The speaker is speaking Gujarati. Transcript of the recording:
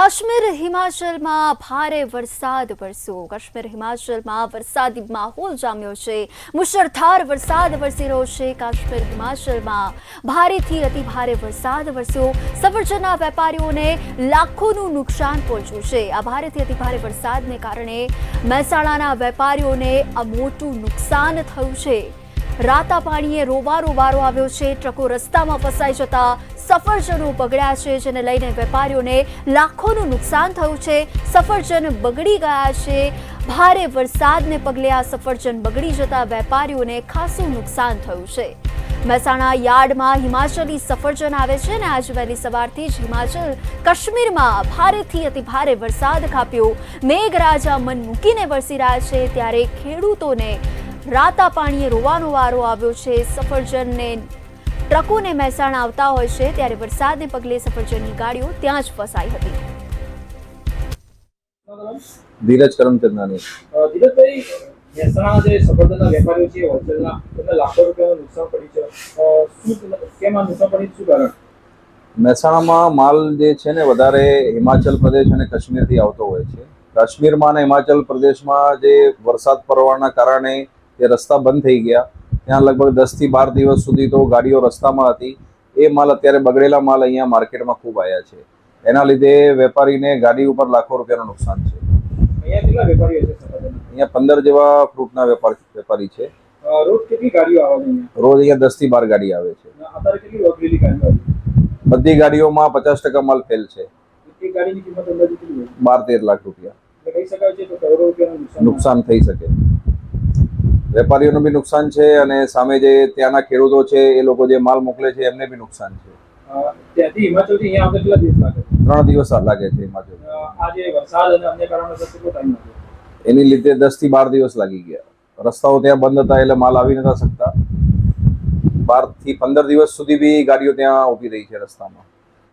કાશ્મીર હિમાચલમાં ભારે વરસાદ વરસ્યો. કાશ્મીર હિમાચલમાં વરસાદી માહોલ જામ્યો છે. મુશળધાર વરસાદ વરસી રહ્યો છે. કાશ્મીર હિમાચલમાં ભારેથી અતિ ભારે વરસાદ વરસ્યો. સફરજનના વેપારીઓને લાખોનું નુકસાન પહોંચ્યું છે. આ ભારેથી અતિ ભારે વરસાદને કારણે મહેસાણાના વેપારીઓને આ મોટું નુકસાન થયું છે. રાતા પાણીએ રોવારો વારો આવ્યો છે. ટ્રકો રસ્તામાં ફસાઈ જતા સફરજનો બગડ્યા છે, જેને લઈને વેપારીઓને લાખોનું નુકસાન થયું છે. સફરજન બગડી ગયા છે. ભારે વરસાદને પગલે આ સફરજન બગડી જતા વેપારીઓને ખાસું નુકસાન થયું છે. મહેસાણા યાર્ડમાં હિમાચલી સફરજન આવે છે અને આજ વહેલી સવારથી જ હિમાચલ કાશ્મીરમાં ભારેથી અતિ ભારે વરસાદ ખાબક્યો. મેઘરાજા મન મૂકીને વરસી રહ્યા છે, ત્યારે ખેડૂતોને રાતા પાણીએ રોવાનો વારો આવ્યો છે. સફરજનને ટ્રકોને મહેસાણા આવતા હોય છે, ત્યારે વરસાદને પગલે સફરજનની ગાડીઓ ત્યાં જ ફસાઈ હતી. ધીરજ કરમચંદાની. ધીરજભાઈ, મહેસાણા જે સફરજનના વેપારીઓ છે હોલસેલના, તેમને લાખો રૂપિયાનું નુકસાન પડ્યું છે. કેમ આ નુકસાન પડ્યું, શું કારણ? મહેસાણામાં માલ જે છે ને વધારે હિમાચલ પ્રદેશ અને કાશ્મીરથી આવતો હોય છે. કાશ્મીરમાં અને હિમાચલ પ્રદેશમાં જે વરસાદ પડવાના કારણે જે રસ્તા બંધ થઈ ગયા, ત્યાં લગભગ 10 થી 12 દિવસ સુધી તો ગાડીઓ રસ્તામાં હતી. એ માલ અત્યારે બગડેલા માલ અહીંયા માર્કેટમાં ખૂબ આવ્યા છે. એના લીધે વેપારીને ગાડી ઉપર લાખો રૂપિયાનું નુકસાન છે. અહીંયા કેટલા વેપારીઓ છે સફરજનના? અહીંયા 15 જેવા ફ્રૂટના વેપારી છે. રોજ કેટલી ગાડીઓ આવે છે અહીંયા? રોજ અહીંયા 10 થી 12 ગાડી આવે છે. અત્યારે કેટલી વગેરેલી ગાડીઓ આવે? બધી ગાડીઓમાં 50% માલ ફેલ છે. એક ગાડીની કિંમત અંદાજે કેટલી હોય? 12-13 લાખ રૂપિયા એટલે કહી શકાય છે કે કરોડો રૂપિયાનું નુકસાન થઈ શકે. વેપારીઓનું બી નુકસાન છે અને સામે જે ત્યાંના ખેડૂતો છે એ લોકો જે માલ મોકલે છે એમને બી નુકસાન છે. ત્યાંથી હિમાચલથી અહીંયા આવતા કેટલા દિવસ લાગે? 3 દિવસ લાગે છે હિમાચલ. આ જે વરસાદ અને અન્ય કારણોસર કેટલો ટાઈમ લાગે? એની લીધે 10 થી 12 દિવસ લાગી ગયા. રસ્તાઓ ત્યાં બંધ હતા એટલે માલ આવી નતા શકતા. 12 થી 15 દિવસ સુધી બી ગાડીઓ ત્યાં ઊભી રહી છે રસ્તામાં.